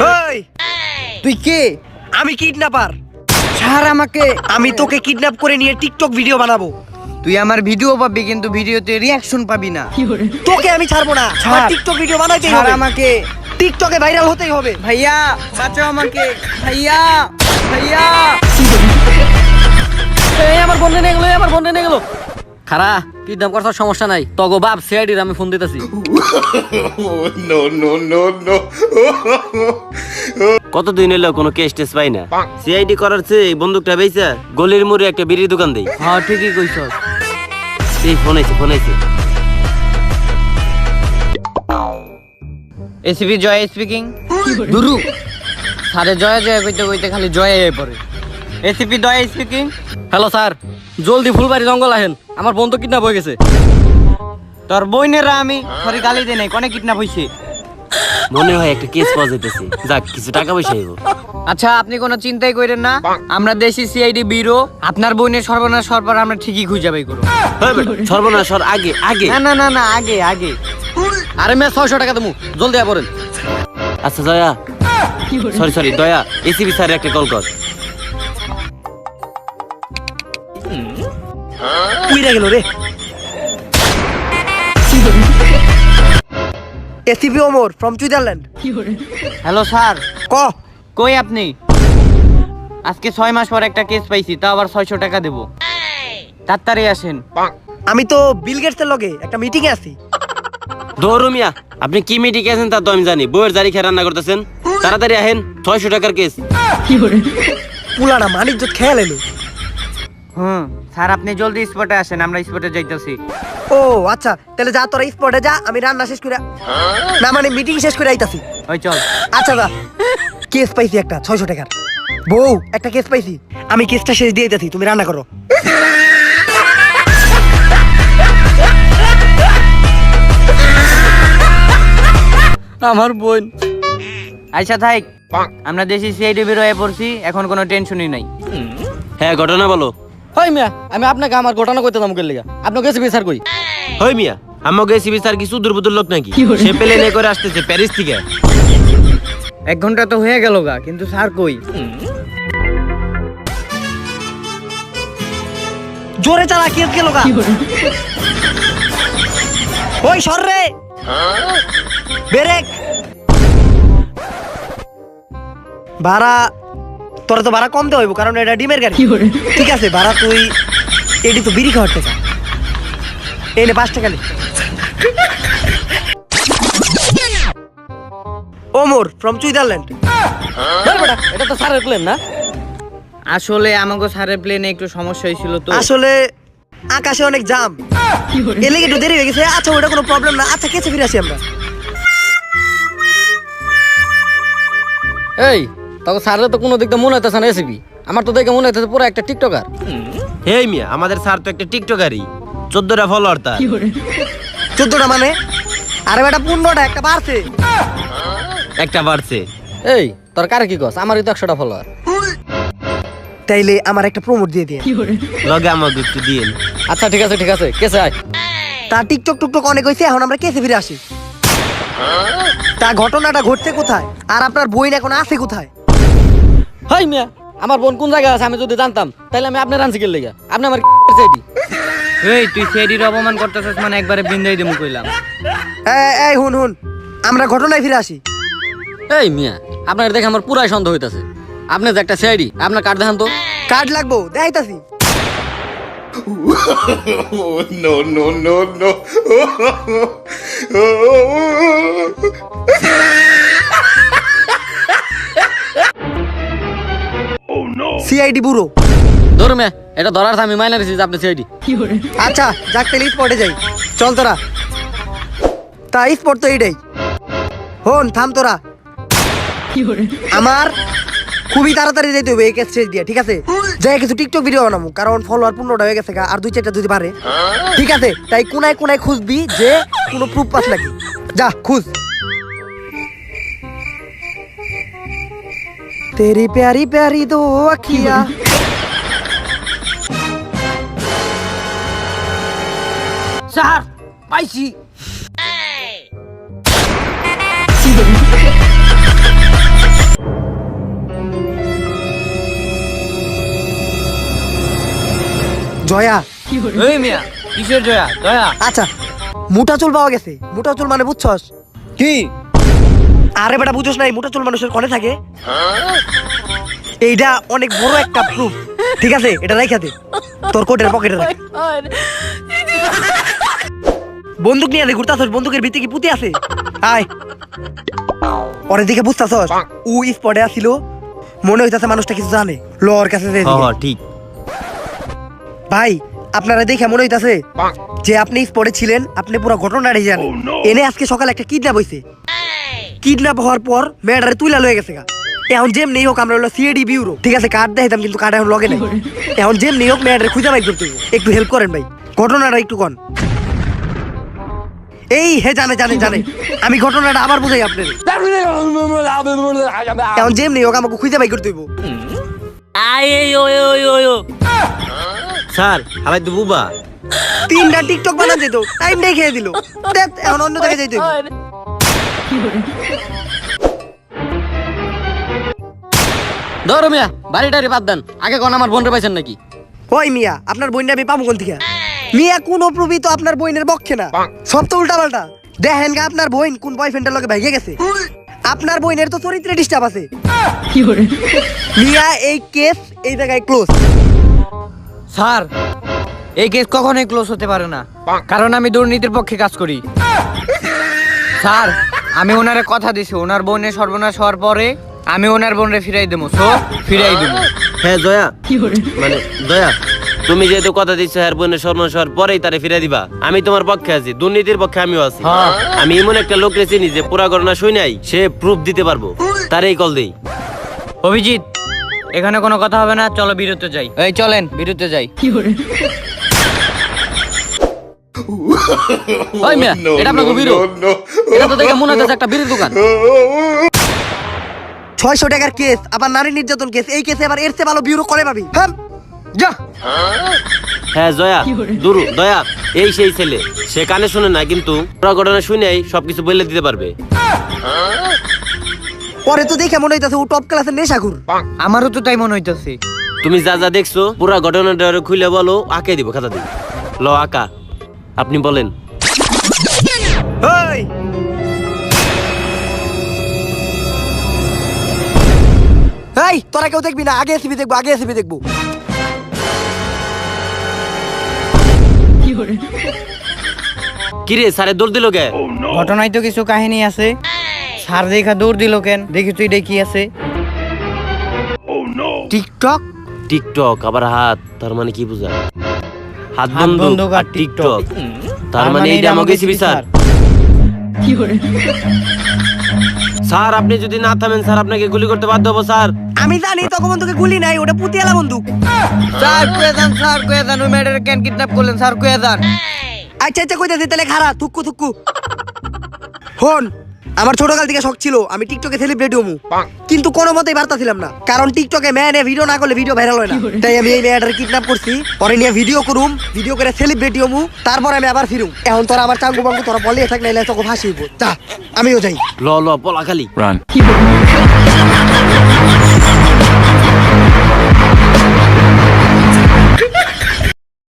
ওই তুই কে? আমি কিডন্যাপার। ছাড় আমাকে। আমি তোকে কিডন্যাপ করে নিয়ে টিকটক ভিডিও বানাবো। তুই আমার ভিডিও পাবি কিন্তু ভিডিওতে রিঅ্যাকশন পাবি না। তোকে আমি ছাড়বো না। ছাড়। টিকটক ভিডিও বানাইতেই ছাড় হবে। আমাকে। টিকটকে ভাইরাল হতেই হবে। ভাইয়া বাঁচাও আমাকে। ভাইয়া ভাইয়া। এই আমার বন্ধে নিয়ে গেলো, আমার বন্ধে নিয়ে গেলো। খারা কিডন্যাপ করার সমস্যা নাই, তগো বাপ সিআইডির আমি ফোন দিতেছি। কতদিন এলো কোনো কেস টেস পাই না। সিআইডি করার চেয়ে এই বন্দুকটা বেচা গলির মোড়ে একটা বিড়ির দোকান দেই। হ্যাঁ ঠিকই কইছস। এই ফোন আইছে। এসিপি জয় স্পিকিং। দুরু স্যারে জয় জয় কইতে কইতে খালি জয় হয়ে পড়ে। এসিপি জয় স্পিকিং। হ্যালো স্যার, জলদি ফুলবাড়ি জঙ্গল আহেন, আমার বন্ধু কিডন্যাপ হয়ে গেছে। তোর বইনেরা আমি সরি গালি দেই নাই, কোনে কিডন্যাপ হইছে? মনে হয় একটা কেস পাওয়া যাইতেছে, যাক কিছু টাকা পয়সা আইবো। আচ্ছা আপনি কোনো চিন্তাই করেন না, আমরা দেশি সিআইডি ব্যুরো আপনার বইনের সর্বনাশ সরবার আমরা ঠিকই খুঁজে বাই করব। সর্বনাশ হওয়ার আগে আগে। না আগে আগে। আরে মে 600 টাকা দেবো, জলদি আয় পড়েন। আচ্ছা দয়া, সরি দয়া, এসিবি স্যার একটা কল কর। উইরা গেল রে। ACP Omar from Switzerland. Hello sir. ক কই আপনি? আজকে 6 মাস পর একটা কেস পাইছি, তাও আবার 600 টাকা দেব। তাড়াতাড়ি আসেন। আমি তো বিল গেটসের লগে একটা মিটিং এ আছি। দৌড়ুমিয়া, আপনি কি মিটিং আছেন তা তো আমি জানি। বইয়ের জারি খেয়ে রান্না করতেছেন, তাড়াতাড়ি আহেন। 600 টাকার কেস। পুলানা মানিজ্জত খেয়াল এলো। স্যার আপনি জলদি স্পটে আসেন, আমরা স্পটে যাইতেছি। ও আচ্ছা, তাহলে যা তোরা স্পটে যা, আমি রান্না শেষ করে না মানে মিটিং শেষ করে আইতাছি। ওই চল। আচ্ছা দা, কেস পাইছি একটা 600 টাকার। বউ একটা কেস পাইছি, আমি কেসটা শেষ দিয়ে দিতেছি, তুমি রান্না করো। আমার বোন আচ্ছা থাক, আমরা দেশি সিআইডি ব্যুরো এ পড়ছি, এখন কোনো টেনশনই নাই। হ্যাঁ ঘটনা বলো। হয় মিয়া, আমি আপনাকে আমার ঘটনা কইতে দাম গেলে আপনাকে এসে বিচার কই। হই মিয়া, আমাকে এসিবি স্যার কি সুদূর বুদুর লোক নাকি? সে প্লেনে করে আসতেছে প্যারিস থেকে। 1 ঘন্টা তো হয়ে গেল গা, কিন্তু স্যার কই? জোরে চালা, কেস গেল গা। ওই সর রে, ব্রেক। ভাড়া তোরা তো ভাড়া কম দেওয়া হইব, কারণ এটা ডিমের গাড়ি। ঠিক আছে, ভাড়া তুই এটি তো বিড়ি খাওয়ার টাকা, এই নে 5 টাকা নে। Omar from Switzerland. এটা তো স্যারের প্লেন না? আসলে আমাগো স্যারের প্লেনে একটু সমস্যা হয়েছিল তো। আসলে আকাশে অনেক জাম, এর লেগে একটু দেরি হয়ে গেছে। আচ্ছা ওটা কোনো প্রবলেম না। আচ্ছা কেসে ফিরে আসি আমরা। এই তখন স্যারের তো কোনো দিক দিয়ে মনে হইতেছে না এসিপি, আমার তো দেখে মনে হইতেছে পুরো একটা টিকটকার। হেই মিয়া, আমাদের স্যার তো একটা টিকটকারই, 14টা ফলোয়ার তার। 14টা মানে? আরে বেটা 15টা, একটা বাড়ছে। একটা বাড়ছে। এই তোর কারে কি কস? আমারই তো 100টা ফলোয়ার। তাইলে আমার একটা প্রমোট দিয়ে দিয়ে। লগে আমাকে একটু দিয়েন। আচ্ছা ঠিক আছে কেসে আয়। তা টিকটক টুকটক অনেক হয়েছে, এখন আমরা কেসে ফিরে আসি। তা ঘটনাটা ঘটছে কোথায়, আর আপনার বইন এখন আছে কোথায়? হাই মিয়া, আমার বোন কোন জায়গায় আছে আমি যদি জানতাম তাহলে আমি আপনার আনছি গেলে আপনি আমার চাইদি। এই তুই সিআইডির অপমান করতেছিস মানে একবারে বিন্দাই দিমু কইলাম। এই হুন আমরা ঘটনায় ফিরে আসি। এই মিয়া, আপনার দেখে আমার পুরাই সন্দেহ হইতাছে। আপনি যে একটা সিআইডি, আপনার কার্ড দেখান তো। কার্ড লাগবো, দেখাইতাছি। CID bureau. ধরো মিয়া, এটা ধরার আমি মাইনা দিছি যে আপনি সিআইডি। আচ্ছা যাক, তাহলে স্পটে যাই, চল তোরা। তা স্পট তো এইটাই। হন থাম তোরা, আমার খুবই তাড়াতাড়ি যেতে হবে এই কেস শেষ দিয়ে। ঠিক আছে, যাই কিছু টিকটক ভিডিও বানাবো, কারণ ফলোয়ার 15টা হয়ে গেছে, আর 2-4টা যদি পারে। ঠিক আছে, তাই কোনায় কোনায় খুঁজবি যে কোনো প্রুফ পাস নাকি। যা খুঁজ। তেরি প্যারি প্যারি দো আখিয়া। স্যার পাইছি। জয়া। ওই মিয়া কিসের জয়া জয়া আচ্ছা মোটা চুল পাওয়া গেছে। মোটা চুল মানে বুঝছস? কি আরে বেটা বুঝছস নাই, মোটা চুল মানুষের কনে থাকে। এইটা অনেক বড় একটা প্রুফ, ঠিক আছে? এটা রাইখা দে তোর কোটের পকেটে রাখ। বন্দুক নিয়ে ঘুরতাছস, বন্দুকের ভিতরে কি পুঁতি আছে? আয় ওরে দেখে বুঝতাছস ও স্পটে আসিল, মনে হইতাছে মানুষটা কিছু জানে। লর কাছে যাই দিকে। ঠিক ভাই আপনারা দেখে মনে হইতাছে যে আপনি স্পটে ছিলেন, আপনি পুরো ঘটনাটাই জানেন। এনে আজকে সকালে একটা কিডন্যাপ হইছে। কিডন্যাপ হওয়ার পর মেয়েটারে তুইলা লয়ে গেছে গা। এখন যেমনি হোক আমরা হলো সিআইডি বিউরো, ঠিক আছে? কার্ড দেখাইতাম কিন্তু কার্ড এখন লগে নাই। এখন যেমনি হোক মেয়েটারে খুঁজে বাইর করতে হইব। একটু হেল্প করেন ভাই, ঘটনাটা একটু কন। এই হে জানে জানে জানে, আমি ঘটনাটা আবার বুঝাই আপনার। এখন যেমনি হোক আমাকে খুঁজে বাইর করতে হইব। স্যার হালাই তো বুবা। 3টা টিকটক বানান যেত, টাইম খেয়ে দিল। দেখ, এখন অন্য জায়গায় যাইতে হইব। ধরো মিয়া বাড়িটারি বাদ দেন, আগে কোন আমার বোনরে পাইছেন নাকি? ওই মিয়া আপনার বইনটা আমি পাবো কোন থেকে? মিয়া কোন প্রুফই তো আপনার বইনের পক্ষে না, সব তো উল্টা পাল্টা। দেখেন গা আপনার বইন কোন বয়ফ্রেন্ডের লগে ভাইগে গেছে। আপনার বইনের তো চরিত্রে ডিস্টার্ব আছে। মিয়া এই কেস এই জায়গায় ক্লোজ। স্যার এই কেস কখনোই ক্লোজ হতে পারে না, কারণ আমি দুর্নীতির পক্ষে কাজ করি। স্যার আমি ওনারে কথা দিছি, ওনার বোনের সর্বনাশ হওয়ার পরে আমি ওনার বোনরে ফিরাই দেবো। সো ফিরাই দেবো। হ্যাঁ জয়া, মানে দয়া, তুমি যেহেতু কথা দিচ্ছ হ্যাঁ বোনের সর্বনাশ হওয়ার পরেই তারে ফিরে দিবা, আমি তোমার পক্ষে আছি, দুর্নীতির পক্ষে আমিও আছি। আমি এমন একটা লোক চিনি যে পুরা ঘটনা শুই নাই, সে প্রুফ দিতে পারবো, তারই কল দেই। অভিজিৎ এখানে কোনো কথা হবে না, চলো বিরতে যাই। এই চলেন বিরতে যাই। ওই মিয়া এটা আপনার বিরো, এটা তো দেখে মনে হচ্ছে একটা বিড়ির দোকান। 600 টাকার কেস, আবার নারী নির্যাতন কেস, এই কেসে আবার এর চেয়ে ভালো বিউরো করে পাবি। হ্যাঁ যা। হ্যাঁ জয়া, দুরু দয়া এই সেই ছেলে, সে কানে শুনে না কিন্তু পুরা ঘটনা শুনেই সবকিছু বলে দিতে পারবে। পরে তো দেখে মনে হইতাছে ও টপ ক্লাসের নেশাখুর। আমারও তো তাই মনে হইতেছে। তুমি যা যা দেখছো পুরা ঘটনাটা খুলে বলো, আঁকে দিব খাতা দিব। ল আঁকা, আপনি বলেন। এই এই তোরা কেউ দেখবি না, আগে এসিবি দেখবো, আগে এসিবি দেখবো। কিরে স্যারে দৌড় দিল কে? ঘটনায় তো কিছু কাহিনী আছে। স্যার দেখা দৌড় দিল কেন? দেখি তুই দেখি আছে টিকটক। টিকটক আবার হাত, তার মানে কি বুঝা? হাত হাত বন্ধু বন্দুক আর টিকটক, তার মানে এইটা আমাকে সিবি স্যার। স্যার আপনি যদি না থামেন স্যার আপনাকে গুলি করতে বাধ্য হবো স্যার। আমি জানি তখন বন্ধুকে গুলি নাই, ওটা পুতিয়ালা বন্দুক। স্যার কয়ে দেন, স্যার কয়ে দেন, ওই ম্যাডার কেন কিডন্যাপ করলেন? স্যার কয়ে দেন। আচ্ছা আচ্ছা কইতাছি তাহলে খারা থুক্কু থুক্কু। হন, আমার ছোটকাল থেকে শখ ছিল আমি টিকটকে সেলিব্রিটি হমু, কিন্তু কোনো মতেই পারতাছিলাম না, কারণ টিকটকে মেয়ে ভিডিও না করলে ভিডিও ভাইরাল হয় না। তাই আমি এই মেয়েটার কিডন্যাপ করছি, পরে নিয়ে ভিডিও করুম, ভিডিও করে সেলিব্রিটি হমু, তারপর আমি আবার ফিরুম। এখন তোরা আমার চাঙ্গু বাঙ্গু তোরা বলিয়ে থাক, নাইলে তোকে ফাঁসিব। তা আমিও যাই। ল ল পলা খালি।